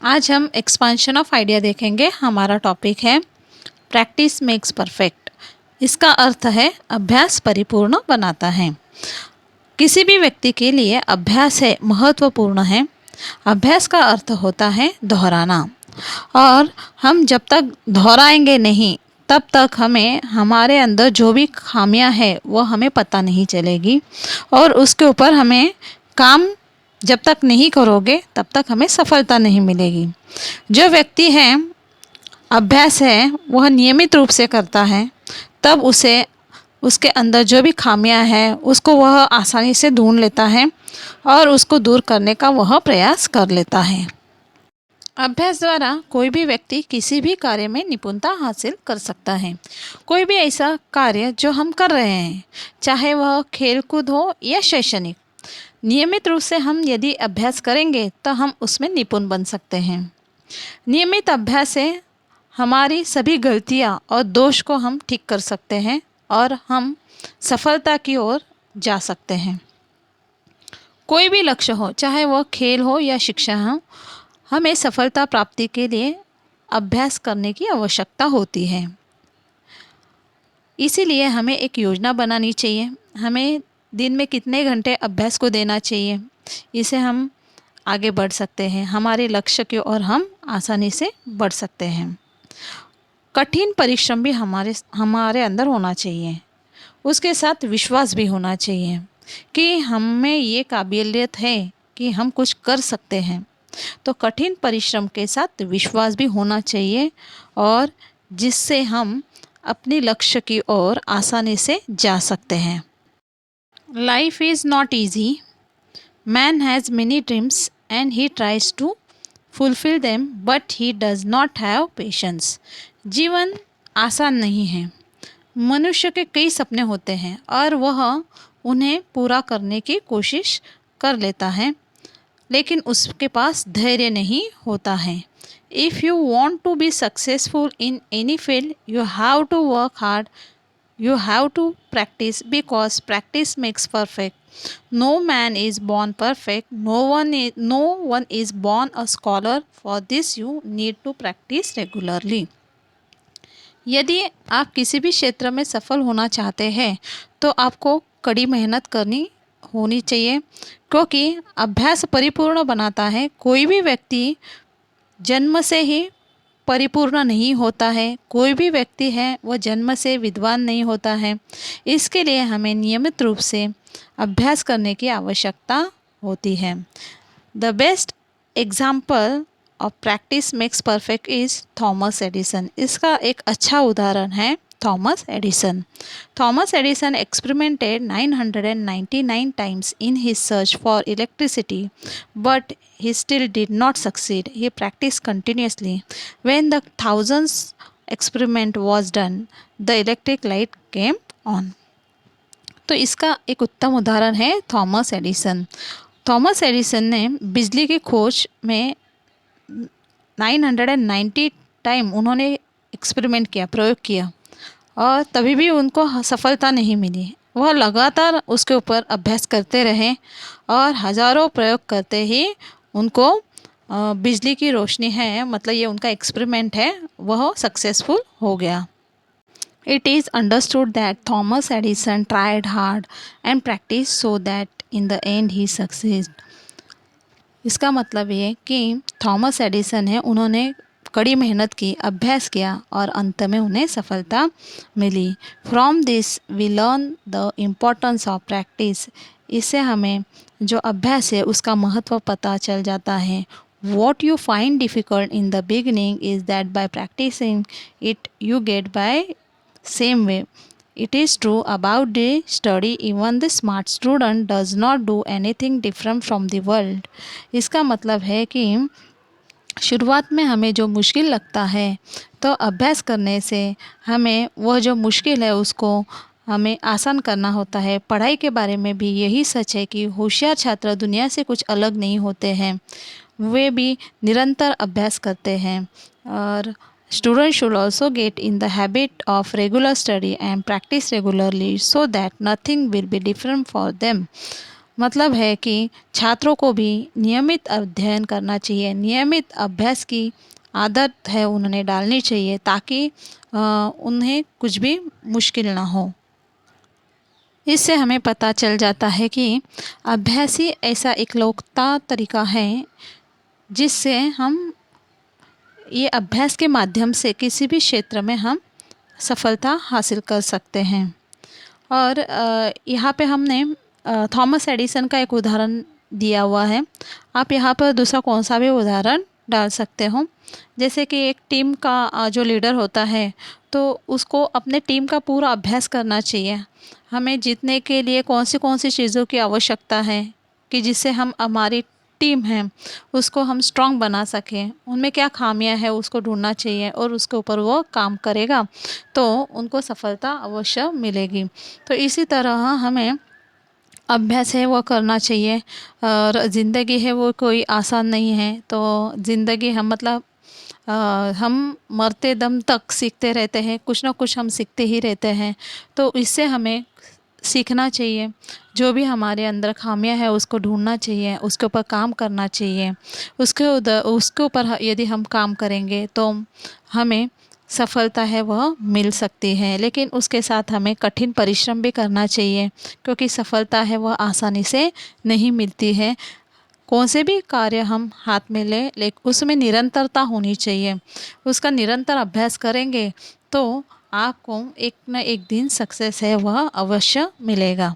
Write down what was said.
आज हम expansion of idea देखेंगे। हमारा टॉपिक है प्रैक्टिस मेक्स परफेक्ट। इसका अर्थ है अभ्यास परिपूर्ण बनाता है। किसी भी व्यक्ति के लिए अभ्यास है महत्वपूर्ण है। अभ्यास का अर्थ होता है दोहराना, और हम जब तक दोहराएंगे नहीं तब तक हमें हमारे अंदर जो भी खामियां हैं वो हमें पता नहीं चलेगी, और उसके ऊपर हमें काम जब तक नहीं करोगे तब तक हमें सफलता नहीं मिलेगी। जो व्यक्ति है अभ्यास है वह नियमित रूप से करता है, तब उसे उसके अंदर जो भी खामियां हैं उसको वह आसानी से ढूंढ लेता है और उसको दूर करने का वह प्रयास कर लेता है। अभ्यास द्वारा कोई भी व्यक्ति किसी भी कार्य में निपुणता हासिल कर सकता है। कोई भी ऐसा कार्य जो हम कर रहे हैं, चाहे वह खेलकूद हो या शैक्षणिक, नियमित रूप से हम यदि अभ्यास करेंगे तो हम उसमें निपुण बन सकते हैं। नियमित अभ्यास से हमारी सभी गलतियां और दोष को हम ठीक कर सकते हैं और हम सफलता की ओर जा सकते हैं। कोई भी लक्ष्य हो, चाहे वह खेल हो या शिक्षा हो, हमें सफलता प्राप्ति के लिए अभ्यास करने की आवश्यकता होती है। इसीलिए हमें एक योजना बनानी चाहिए। हमें दिन में कितने घंटे अभ्यास को देना चाहिए, इसे हम आगे बढ़ सकते हैं। हमारे लक्ष्य की ओर हम आसानी से बढ़ सकते हैं। कठिन परिश्रम भी हमारे अंदर होना चाहिए। उसके साथ विश्वास भी होना चाहिए कि हमें ये काबिलियत है कि हम कुछ कर सकते हैं। तो कठिन परिश्रम के साथ विश्वास भी होना चाहिए, और जिससे हम अपने लक्ष्य की ओर आसानी से जा सकते हैं। Life is not easy. Man has many dreams and he tries to fulfil them, but he does not have patience. जीवन आसान नहीं है। मनुष्य के कई सपने होते हैं और वह उन्हें पूरा करने की कोशिश कर लेता है, लेकिन उसके पास धैर्य नहीं होता है। If you want to be successful in any field, you have to work hard, you have to practice, because practice makes perfect. No man is born perfect. No one is born a scholar. For this you need to practice regularly. यदि आप किसी भी क्षेत्र में सफल होना चाहते हैं तो आपको कड़ी मेहनत करनी होनी चाहिए, क्योंकि अभ्यास परिपूर्ण बनाता है। कोई भी व्यक्ति जन्म से ही परिपूर्ण नहीं होता है। कोई भी व्यक्ति है वह जन्म से विद्वान नहीं होता है। इसके लिए हमें नियमित रूप से अभ्यास करने की आवश्यकता होती है। The best example of practice makes perfect is Thomas Edison. इसका एक अच्छा उदाहरण है Thomas Edison. Thomas Edison experimented 999 times in his search for electricity, but he still did not succeed. He practiced continuously. When the thousandth experiment was done, the electric light came on. तो इसका एक उत्तम उदाहरण है Thomas Edison. Thomas Edison ने बिजली की खोज में 990 टाइम उन्होंने एक्सपेरिमेंट किया, प्रयोग किया, और तभी भी उनको सफलता नहीं मिली। वह लगातार उसके ऊपर अभ्यास करते रहे और हज़ारों प्रयोग करते ही उनको बिजली की रोशनी है, मतलब ये उनका एक्सपेरिमेंट है, वह सक्सेसफुल हो गया। It is understood that Thomas Edison tried hard and practiced so that in the end he succeeded. इसका मतलब ये कि थॉमस एडिसन है, उन्होंने कड़ी मेहनत की, अभ्यास किया और अंत में उन्हें सफलता मिली। From this we learn the importance of practice. इससे हमें जो अभ्यास है उसका महत्व पता चल जाता है। What you find difficult in the beginning is that by practising it you get by same way. It is true about the study. Even the smart student does not do anything different from the world. इसका मतलब है कि शुरुआत में हमें जो मुश्किल लगता है तो अभ्यास करने से हमें वह जो मुश्किल है उसको हमें आसान करना होता है। पढ़ाई के बारे में भी यही सच है कि होशियार छात्र दुनिया से कुछ अलग नहीं होते हैं, वे भी निरंतर अभ्यास करते हैं। और students should also get in the habit of regular study and practice regularly so that nothing will be different for them. मतलब है कि छात्रों को भी नियमित अध्ययन करना चाहिए, नियमित अभ्यास की आदत है उन्हें डालनी चाहिए ताकि उन्हें कुछ भी मुश्किल ना हो। इससे हमें पता चल जाता है कि अभ्यास ही ऐसा इकलौता तरीका है जिससे हम ये अभ्यास के माध्यम से किसी भी क्षेत्र में हम सफलता हासिल कर सकते हैं। और यहाँ पे हमने थॉमस एडिसन का एक उदाहरण दिया हुआ है। आप यहाँ पर दूसरा कौन सा भी उदाहरण डाल सकते हो। जैसे कि एक टीम का जो लीडर होता है तो उसको अपने टीम का पूरा अभ्यास करना चाहिए। हमें जीतने के लिए कौन सी चीज़ों की आवश्यकता है कि जिससे हम हमारी टीम है उसको हम स्ट्रांग बना सकें, उनमें क्या खामियां है उसको ढूंढना चाहिए और उसके ऊपर वो काम करेगा तो उनको सफलता अवश्य मिलेगी। तो इसी तरह हमें अभ्यास है वो करना चाहिए। और ज़िंदगी है वो कोई आसान नहीं है, तो ज़िंदगी हम मतलब हम मरते दम तक सीखते रहते हैं, कुछ ना कुछ हम सीखते ही रहते हैं। तो इससे हमें सीखना चाहिए, जो भी हमारे अंदर खामियां है उसको ढूंढना चाहिए, उसके ऊपर काम करना चाहिए। उसके ऊपर यदि हम काम करेंगे तो हमें सफलता है वह मिल सकती है। लेकिन उसके साथ हमें कठिन परिश्रम भी करना चाहिए क्योंकि सफलता है वह आसानी से नहीं मिलती है। कौन से भी कार्य हम हाथ में ले उसमें निरंतरता होनी चाहिए। उसका निरंतर अभ्यास करेंगे तो आपको एक न एक दिन सक्सेस है वह अवश्य मिलेगा।